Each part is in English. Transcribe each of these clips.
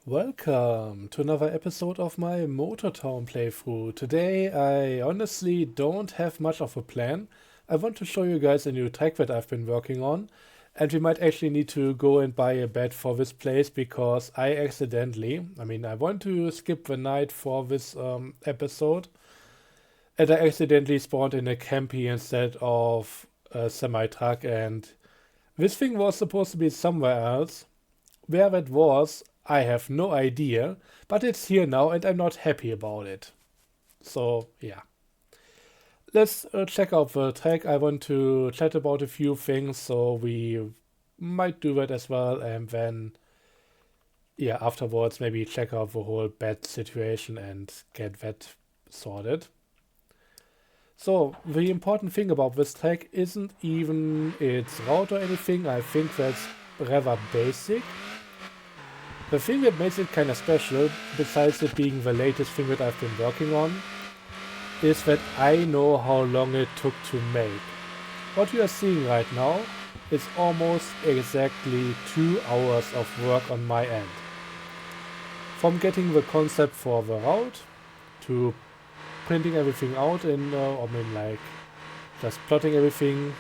Welcome to another episode of my Motortown playthrough. Today I honestly don't have much of a plan. I want to show you guys a new track that I've been working on, and we might actually need to go and buy a bed for this place because I want to skip the night for this episode, and I accidentally spawned in a campy instead of a semi-truck, and this thing was supposed to be somewhere else. Where that was, I have no idea, but it's here now and I'm not happy about it. So, yeah. Let's check out the track. I want to chat about a few things, so we might do that as well, and then, yeah, afterwards, maybe check out the whole bed situation and get that sorted. So, the important thing about this track isn't even its route or anything. I think that's rather basic. The thing that makes it kinda special, besides it being the latest thing that I've been working on, is that I know how long it took to make. What you are seeing right now is almost exactly 2 hours of work on my end. From getting the concept for the route, to printing everything out just plotting everything,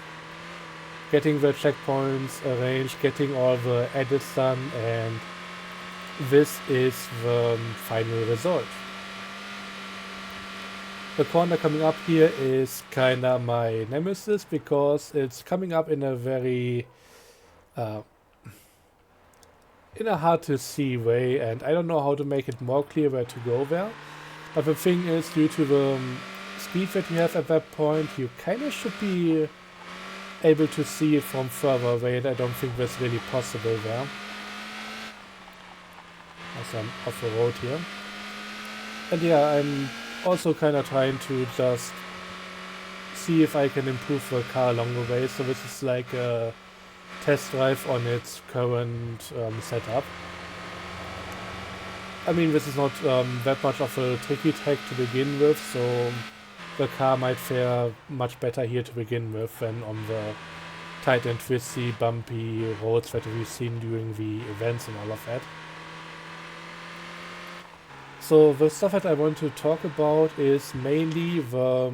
getting the checkpoints arranged, getting all the edits done, and this is the final result. The corner coming up here is kinda my nemesis because it's coming up in a very uh, in a hard to see way, and I don't know how to make it more clear where to go there. But the thing is, due to the speed that you have at that point, you kinda should be able to see it from further away, and I don't think that's really possible there. As I'm off the road here. And yeah, I'm also kind of trying to just see if I can improve the car along the way. So this is like a test drive on its current setup. I mean, this is not that much of a tricky track to begin with, so the car might fare much better here to begin with than on the tight and twisty, bumpy roads that we've seen during the events and all of that. So the stuff that I want to talk about is mainly the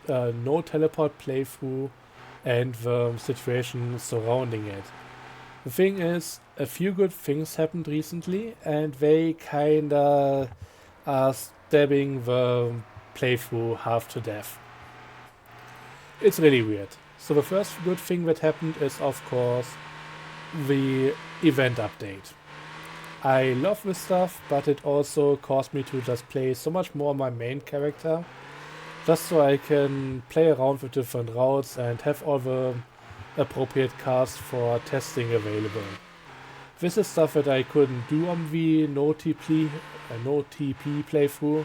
no teleport playthrough and the situation surrounding it. The thing is, a few good things happened recently, and they kinda are stabbing the playthrough half to death. It's really weird. So the first good thing that happened is, of course, the event update. I love this stuff, but it also caused me to just play so much more my main character, just so I can play around with different routes and have all the appropriate cars for testing available. This is stuff that I couldn't do on the no TP playthrough,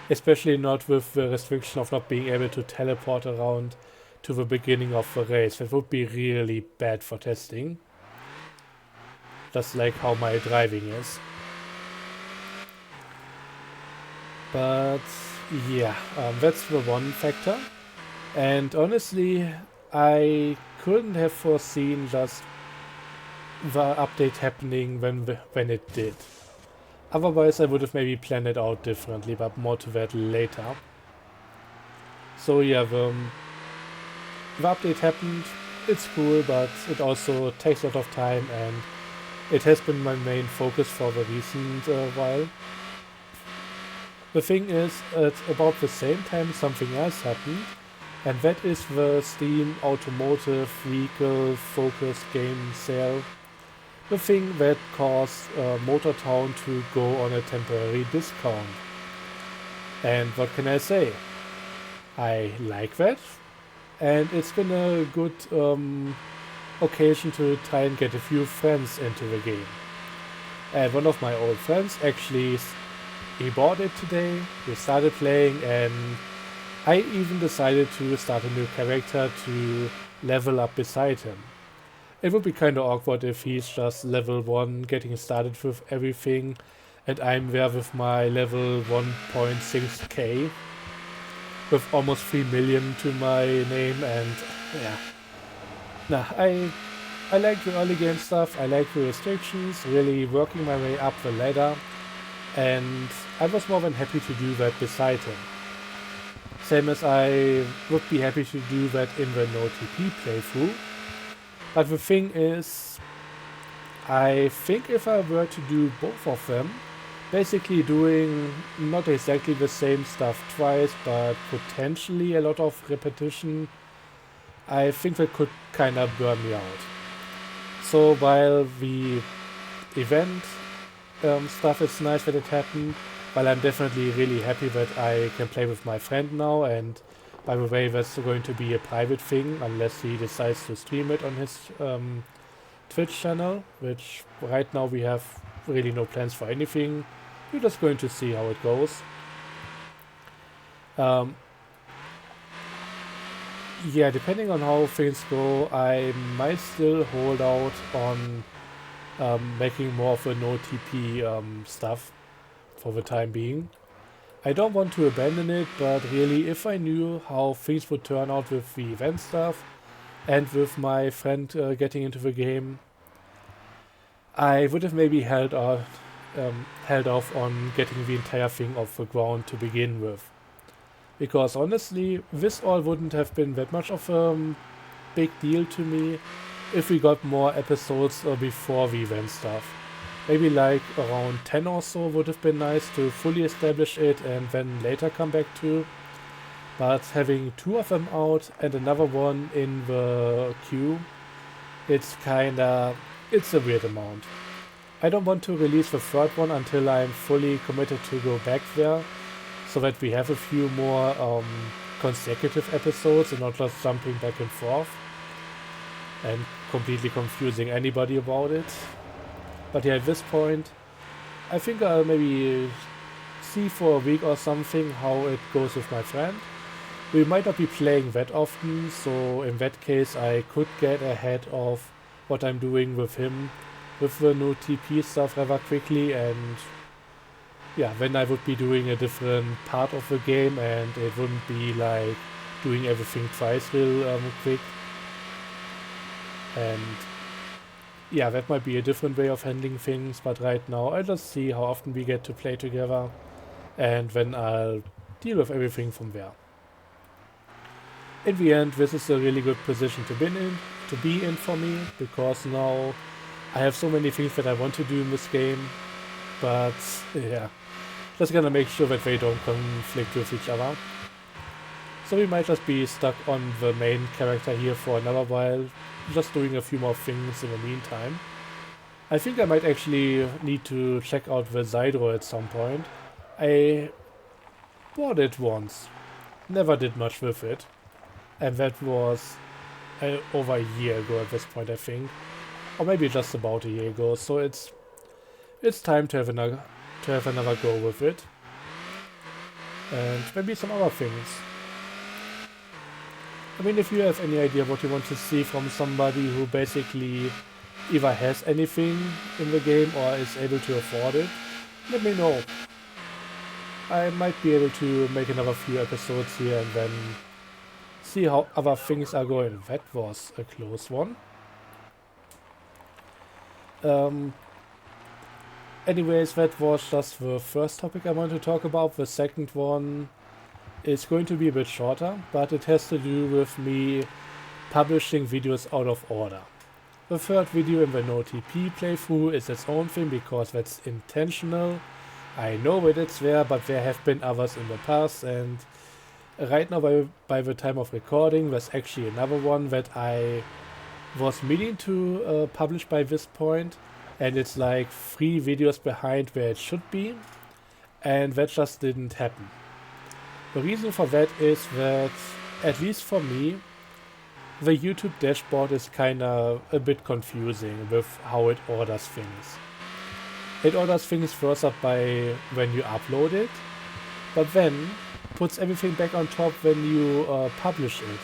especially not with the restriction of not being able to teleport around to the beginning of the race. That would be really bad for testing. Just like how my driving is. But yeah, that's the one factor. And honestly, I couldn't have foreseen just the update happening when it did. Otherwise, I would have maybe planned it out differently, but more to that later. So yeah, the update happened. It's cool, but it also takes a lot of time, and it has been my main focus for the recent while. The thing is, at about the same time something else happened, and that is the Steam Automotive Vehicle Focus Game Sale. The thing that caused Motortown to go on a temporary discount. And what can I say? I like that, and it's been a good occasion to try and get a few friends into the game. And one of my old friends actually, he bought it today, we started playing, and I even decided to start a new character to level up beside him. It would be kinda awkward if he's just level 1 getting started with everything and I'm there with my level 1.6k with almost 3 million to my name, and yeah. Nah, I like the early game stuff, I like the restrictions, really working my way up the ladder, and I was more than happy to do that beside him. Same as I would be happy to do that in the no TP playthrough. But the thing is, I think if I were to do both of them, basically doing not exactly the same stuff twice, but potentially a lot of repetition, I think that could kinda burn me out. So while the event stuff is nice that it happened, while I'm definitely really happy that I can play with my friend now, and by the way, that's going to be a private thing unless he decides to stream it on his Twitch channel, which right now we have really no plans for anything. We're just going to see how it goes. Yeah, depending on how things go, I might still hold out on making more of a no TP stuff for the time being. I don't want to abandon it, but really if I knew how things would turn out with the event stuff and with my friend getting into the game, I would have maybe held off on getting the entire thing off the ground to begin with. Because honestly, this all wouldn't have been that much of a big deal to me if we got more episodes before the event stuff. Maybe like around 10 or so would have been nice to fully establish it and then later come back to. But having 2 of them out and another one in the queue, it's a weird amount. I don't want to release the 3rd one until I'm fully committed to go back there, so that we have a few more consecutive episodes and not just jumping back and forth and completely confusing anybody about it. But yeah, at this point, I think I'll maybe see for a week or something how it goes with my friend. We might not be playing that often, so in that case I could get ahead of what I'm doing with him with the no TP stuff rather quickly, and yeah, then I would be doing a different part of the game and it wouldn't be like doing everything twice real quick. And yeah, that might be a different way of handling things, but right now I'll just see how often we get to play together and then I'll deal with everything from there. In the end, this is a really good position to be in for me, because now I have so many things that I want to do in this game, but yeah, just gonna make sure that they don't conflict with each other. So we might just be stuck on the main character here for another while, just doing a few more things in the meantime. I think I might actually need to check out the Zydro at some point. I bought it once, never did much with it, and that was over a year ago at this point, I think, or maybe just about a year ago. So it's time to have another go with it, and maybe some other things. I mean, if you have any idea what you want to see from somebody who basically either has anything in the game or is able to afford it, let me know. I might be able to make another few episodes here and then see how other things are going. That was a close one. Anyways, that was just the first topic I want to talk about. The second one is going to be a bit shorter, but it has to do with me publishing videos out of order. The third video in the no TP playthrough is its own thing because that's intentional. I know that it's there, but there have been others in the past, and right now by the time of recording there's actually another one that I was meaning to publish by this point, and it's like 3 videos behind where it should be, and that just didn't happen. The reason for that is that, at least for me, the YouTube dashboard is kinda a bit confusing with how it orders things. It orders things first up by when you upload it, but then puts everything back on top when you publish it.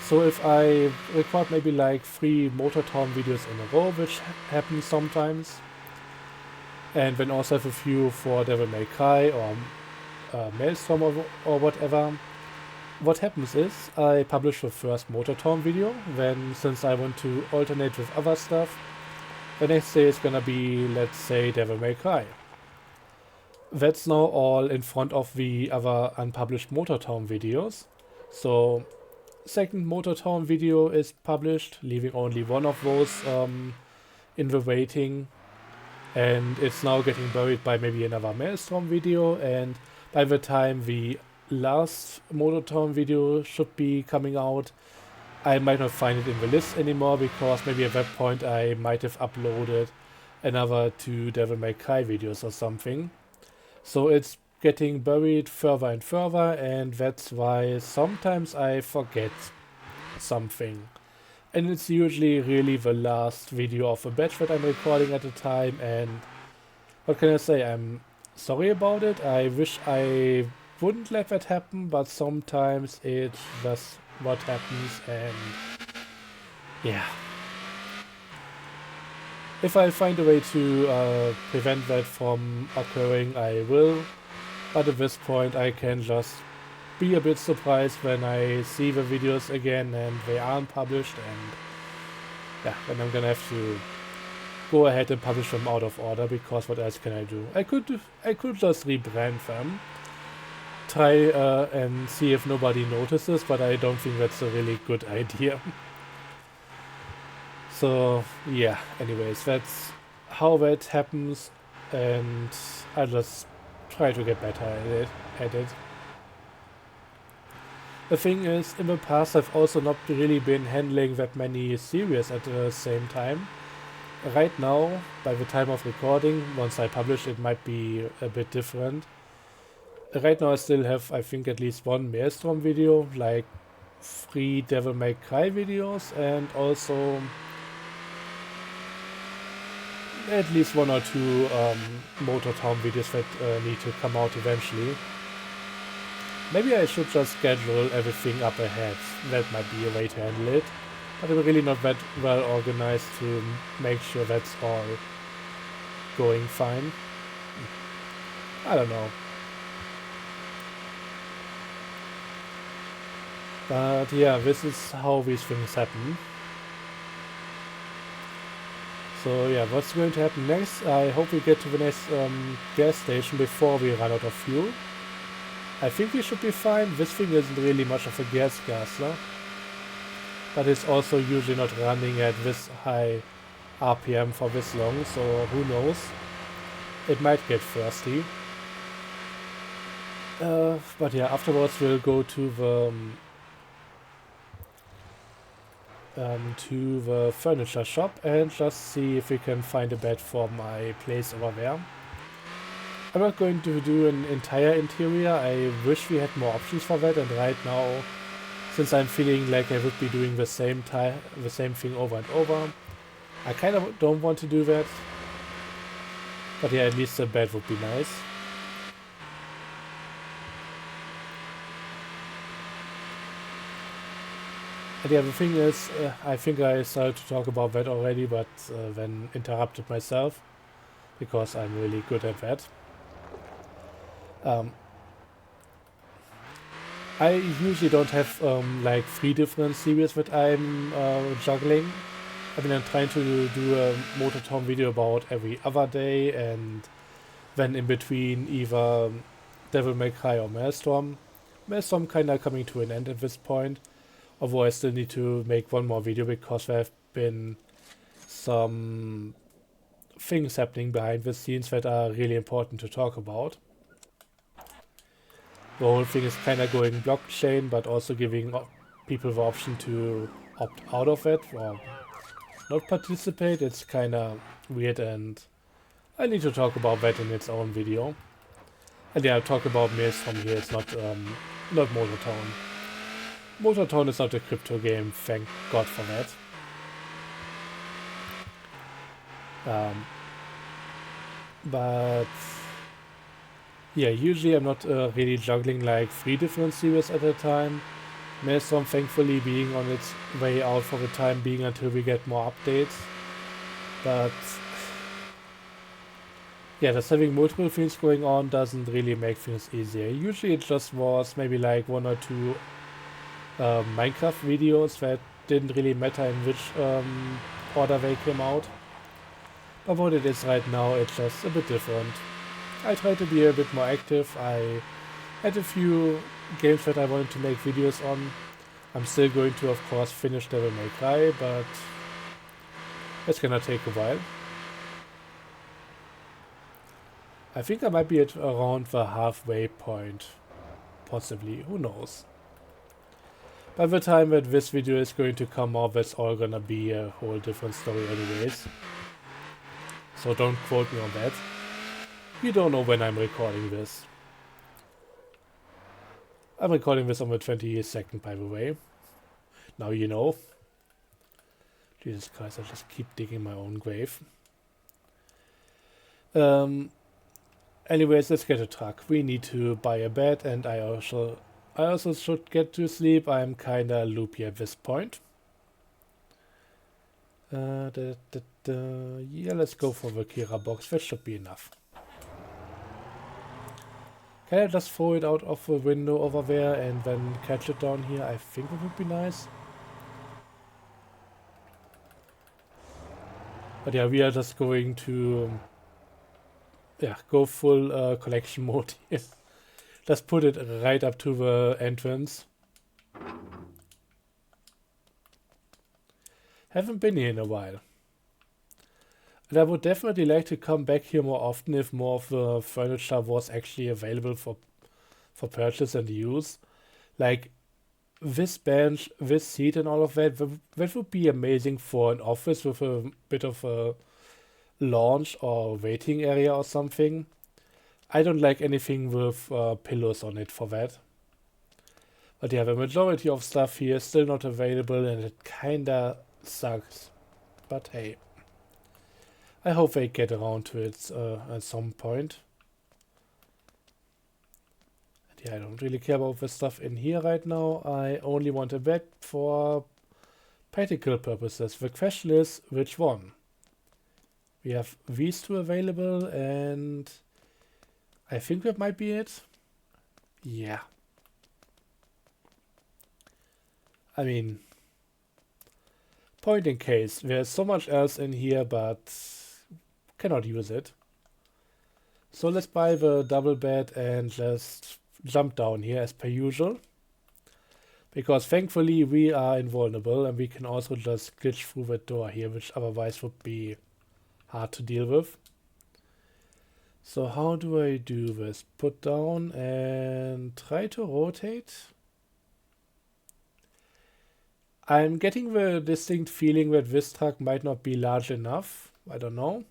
So if I record maybe like 3 Motor Town videos in a row, which happens sometimes, and then also have a few for Devil May Cry or Maelstrom or whatever, what happens is I publish the first Motor Town video, then since I want to alternate with other stuff, the next day is gonna be, let's say, Devil May Cry. That's now all in front of the other unpublished Motor Town videos. So second Motor Town video is published, leaving only one of those in the waiting, and it's now getting buried by maybe another Maelstrom video, and by the time the last Motor Town video should be coming out, I might not find it in the list anymore, because maybe at that point I might have uploaded another 2 Devil May Cry videos or something. So it's getting buried further and further, and that's why sometimes I forget something. And it's usually really the last video of a batch that I'm recording at the time, and what can I say, I'm sorry about it. I wish I wouldn't let that happen, but sometimes it's just what happens, and yeah. If I find a way to prevent that from occurring, I will, but at this point I can just be a bit surprised when I see the videos again and they aren't published, and yeah, then I'm gonna have to go ahead and publish them out of order, because what else can I do? I could just rebrand them, try and see if nobody notices, but I don't think that's a really good idea. So yeah, anyways, that's how that happens, and I just try to get better at it. The thing is, in the past I've also not really been handling that many series at the same time. Right now, by the time of recording, once I publish it might be a bit different. Right now I still have, I think, at least 1 Maelstrom video, like 3 Devil May Cry videos, and also at least 1 or 2 Motor Town videos that need to come out eventually. Maybe I should just schedule everything up ahead. That might be a way to handle it. But I'm really not that well organized to make sure that's all going fine. I don't know. But yeah, this is how these things happen. So yeah, what's going to happen next? I hope we get to the next gas station before we run out of fuel. I think we should be fine. This thing isn't really much of a gas guzzler, but it's also usually not running at this high RPM for this long, so who knows? It might get thirsty. But yeah, afterwards we'll go to the furniture shop and just see if we can find a bed for my place over there. I'm not going to do an entire interior. I wish we had more options for that, and right now, since I'm feeling like I would be doing the same thing over and over, I kind of don't want to do that. But yeah, at least a bed would be nice. And yeah, the thing is, I think I started to talk about that already, but then interrupted myself, because I'm really good at that. I usually don't have like 3 different series that I'm juggling. I mean, I'm trying to do a Motor Town video about every other day, and then in between either Devil May Cry or Maelstrom. Maelstrom kinda coming to an end at this point. Although I still need to make 1 more video, because there have been some things happening behind the scenes that are really important to talk about. The whole thing is kind of going blockchain, but also giving people the option to opt out of it or not participate. It's kind of weird, and I need to talk about that in its own video. And yeah, I'll talk about Maelstrom here. It's not Motor Town. Motor Town is not a crypto game, thank God for that. But yeah, usually I'm not really juggling like 3 different series at a time. Maelstrom thankfully being on its way out for the time being until we get more updates. But yeah, just having multiple things going on doesn't really make things easier. Usually it just was maybe like 1 or 2 Minecraft videos that didn't really matter in which order they came out. But what it is right now, it's just a bit different. I try to be a bit more active. I had a few games that I wanted to make videos on. I'm still going to, of course, finish Devil May Cry, but it's gonna take a while. I think I might be at around the halfway point. Possibly, who knows. By the time that this video is going to come out, that's all gonna be a whole different story anyways. So don't quote me on that. You don't know when I'm recording this. I'm recording this on the 22nd, by the way. Now you know. Jesus Christ, I just keep digging my own grave. Anyways, let's get a truck. We need to buy a bed, and I also should get to sleep. I'm kinda loopy at this point. Yeah, let's go for the Kira box. That should be enough. Can I just throw it out of the window over there and then catch it down here? I think it would be nice. But yeah, we are just going to go full collection mode here. Just put it right up to the entrance. Haven't been here in a while. And I would definitely like to come back here more often if more of the furniture was actually available for purchase and use. Like this bench, this seat and all of that, that would be amazing for an office with a bit of a lounge or waiting area or something. I don't like anything with pillows on it for that. But yeah, the majority of stuff here is still not available and it kinda sucks. But hey. I hope they get around to it at some point. And yeah, I don't really care about the stuff in here right now. I only want a bed for practical purposes. The question is, which one? We have these two available, and I think that might be it. Yeah. I mean, point in case. There's so much else in here, but cannot use it. So let's buy the double bed and just jump down here as per usual. Because thankfully we are invulnerable and we can also just glitch through the door here, which otherwise would be hard to deal with. So how do I do this? Put down and try to rotate. I'm getting the distinct feeling that this truck might not be large enough. I don't know.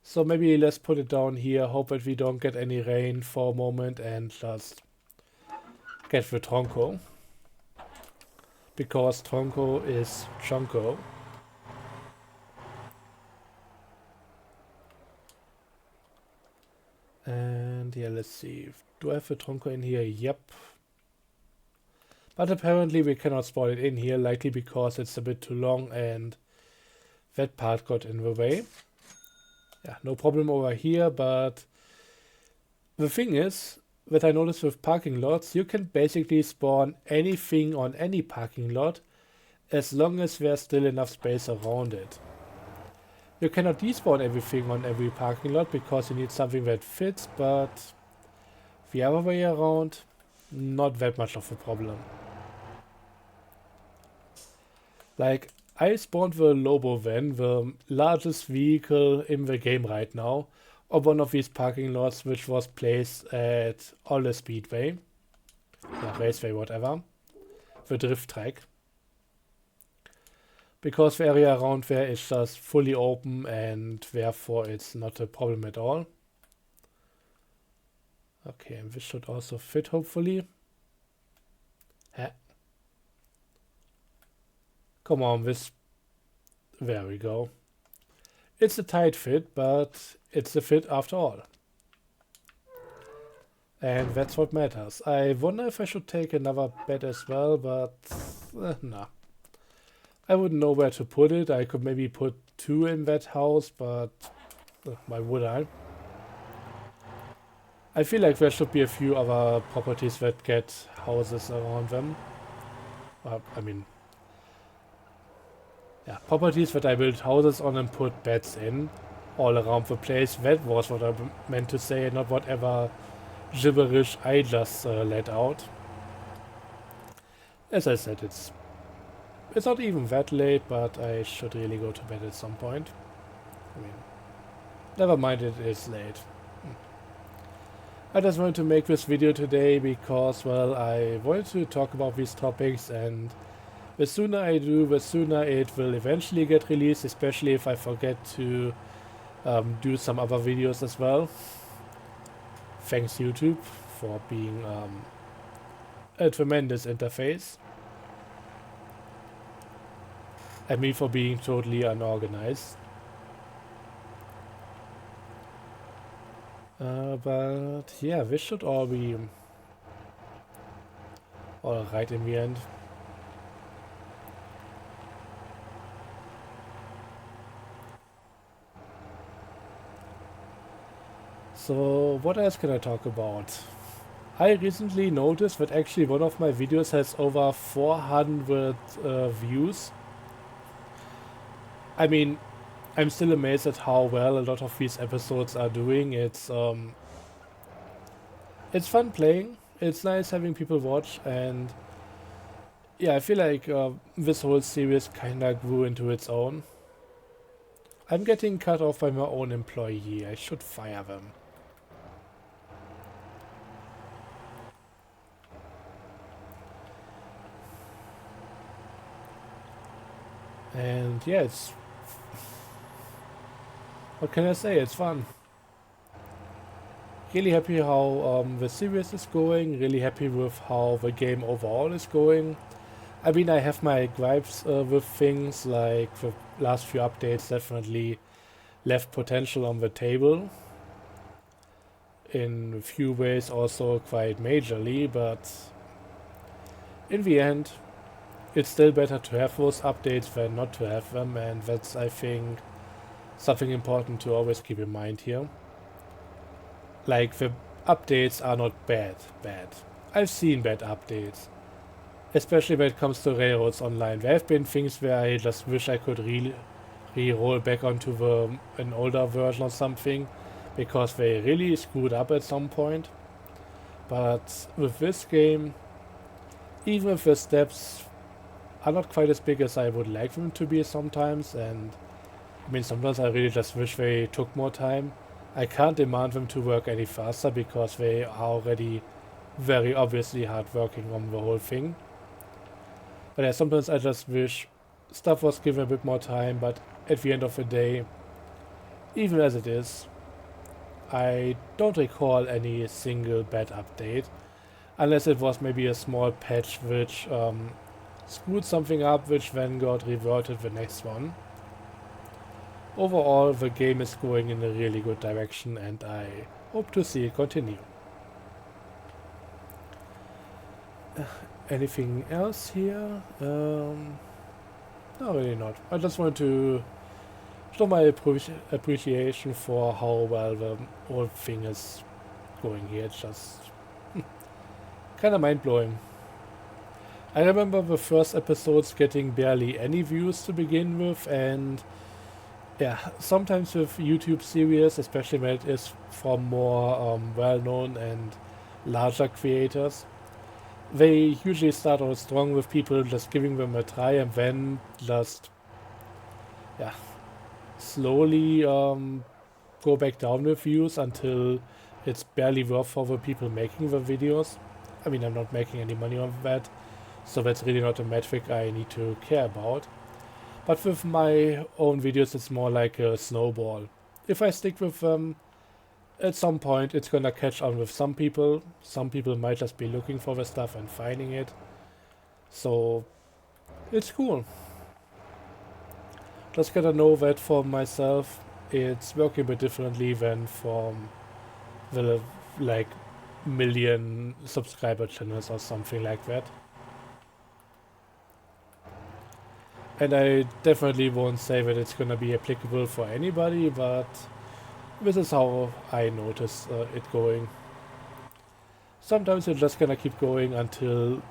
So maybe let's put it down here, hope that we don't get any rain for a moment and just get the Tronco. Because Tronco is Chonko. And yeah, let's see. Do I have the Tronco in here? Yep. But apparently we cannot spawn it in here, likely because it's a bit too long and that part got in the way. Yeah, no problem over here, but the thing is that I noticed with parking lots, you can basically spawn anything on any parking lot as long as there's still enough space around it. You cannot despawn everything on every parking lot because you need something that fits, but the other way around, not that much of a problem. Like, I spawned the Lobo van, the largest vehicle in the game right now, on one of these parking lots which was placed at Olle Speedway. Yeah, Raceway, whatever. The drift track. Because the area around there is just fully open and therefore it's not a problem at all. Okay, and this should also fit hopefully. Come on, this... There we go. It's a tight fit, but it's a fit after all. And that's what matters. I wonder if I should take another bed as well, but... nah. I wouldn't know where to put it. I could maybe put 2 in that house, but... why would I? I feel like there should be a few other properties that get houses around them. I mean, yeah, properties that I build houses on and put beds in all around the place. That was what I meant to say, not whatever gibberish I just let out. As I said, it's not even that late, but I should really go to bed at some point. I mean, never mind, it is late. I just wanted to make this video today because, well, I wanted to talk about these topics, and the sooner I do, the sooner it will eventually get released, especially if I forget to do some other videos as well. Thanks YouTube for being a tremendous interface. And me for being totally unorganized. But yeah, this should all be alright in the end. So what else can I talk about? I recently noticed that actually one of my videos has over 400 views. I mean, I'm still amazed at how well a lot of these episodes are doing. It's fun playing. It's nice having people watch, and yeah, I feel like this whole series kinda grew into its own. I'm getting cut off by my own employee. I should fire them. And yeah, what can I say? It's fun. Really happy how the series is going. Really happy with how the game overall is going. I mean, I have my gripes with things like the last few updates definitely left potential on the table. In a few ways also quite majorly, but in the end, it's still better to have those updates than not to have them, and that's, I think, something important to always keep in mind here. Like, the updates are not bad. I've seen bad updates. Especially when it comes to Railroads Online. There have been things where I just wish I could re-roll back onto an older version or something, because they really screwed up at some point. But with this game, even if the steps are not quite as big as I would like them to be sometimes, and I mean, sometimes I really just wish they took more time. I can't demand them to work any faster because they are already very obviously hard working on the whole thing. But yeah, sometimes I just wish stuff was given a bit more time, but at the end of the day, even as it is, I don't recall any single bad update, unless it was maybe a small patch which screwed something up, which then got reverted the next one. Overall, the game is going in a really good direction, and I hope to see it continue. Anything else here? No, really not. I just want to show my appreciation for how well the whole thing is going here. It's just kind of mind-blowing. I remember the first episodes getting barely any views to begin with, and yeah, sometimes with YouTube series, especially when it is from more well-known and larger creators, they usually start out strong with people just giving them a try, and then just, yeah, slowly go back down with views until it's barely worth for the people making the videos. I mean, I'm not making any money on that, so that's really not a metric I need to care about. But with my own videos, it's more like a snowball. If I stick with them, at some point it's gonna catch on with some people. Some people might just be looking for the stuff and finding it. So, it's cool. Just gotta know that for myself, it's working a bit differently than from the, like, million subscriber channels or something like that. And I definitely won't say that it's gonna be applicable for anybody, but this is how I notice it going. Sometimes you're just gonna keep going until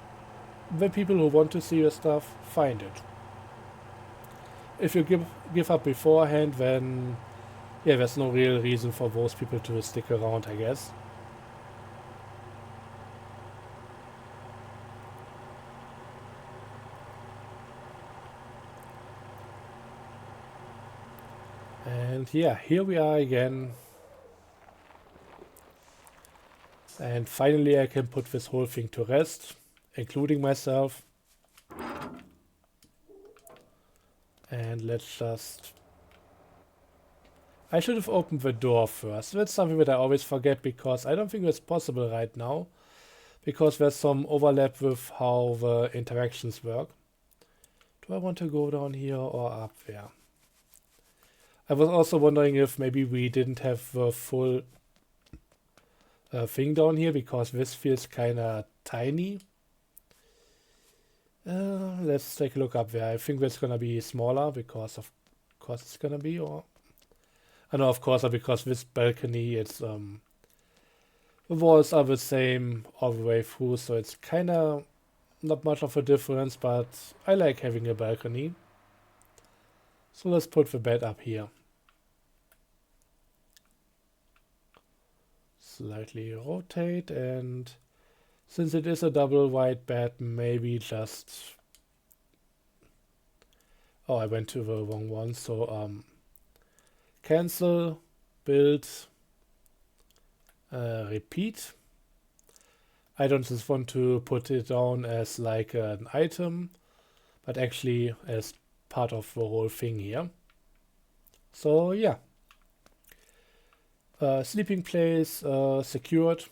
the people who want to see your stuff find it. If you give up beforehand, then yeah, there's no real reason for those people to stick around, I guess. And yeah, here we are again. And finally I can put this whole thing to rest, including myself. And let's just... I should have opened the door first. That's something that I always forget because I don't think that's possible right now. Because there's some overlap with how the interactions work. Do I want to go down here or up there? I was also wondering if maybe we didn't have the full thing down here because this feels kinda tiny. Let's take a look up there. I think that's gonna be smaller because of course it's gonna be, or I know of course because this balcony it's the walls are the same all the way through, so it's kinda not much of a difference, but I like having a balcony. So let's put the bed up here. Slightly rotate, and since it is a double wide bed, maybe just... Oh, I went to the wrong one, so cancel, build, repeat. I don't just want to put it down as like an item, but actually as part of the whole thing here. So yeah. Sleeping place, secured.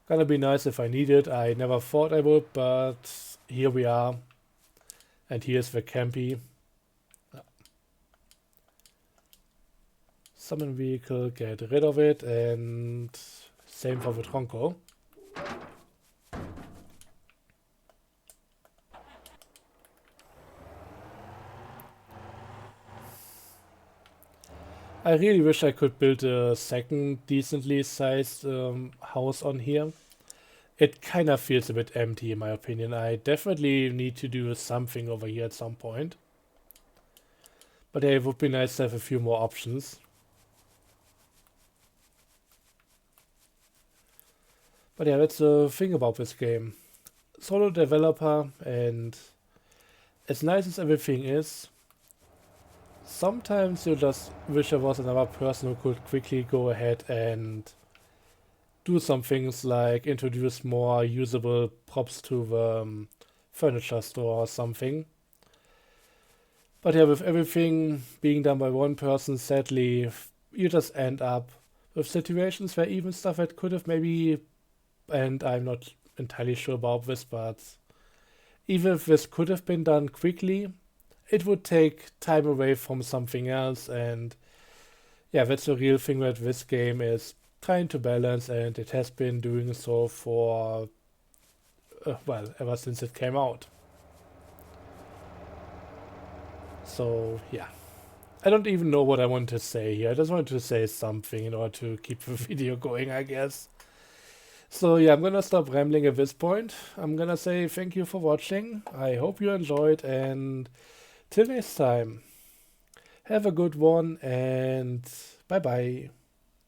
Gonna be nice if I need it. I never thought I would, but here we are. And here's the campy. Summon vehicle, get rid of it, and same for the Tronco. I really wish I could build a second decently sized house on here. It kind of feels a bit empty in my opinion. I definitely need to do something over here at some point. But yeah, it would be nice to have a few more options. But yeah, that's the thing about this game. Solo developer, and as nice as everything is, sometimes you just wish there was another person who could quickly go ahead and do some things like introduce more usable props to the furniture store or something. But yeah, with everything being done by one person, sadly, you just end up with situations where even stuff that could have maybe, and I'm not entirely sure about this, but even if this could have been done quickly, it would take time away from something else, and yeah, that's the real thing that this game is trying to balance, and it has been doing so for, well, ever since it came out. So, yeah. I don't even know what I want to say here. I just wanted to say something in order to keep the video going, I guess. So yeah, I'm gonna stop rambling at this point. I'm gonna say thank you for watching. I hope you enjoyed, and till next time, have a good one, and bye bye.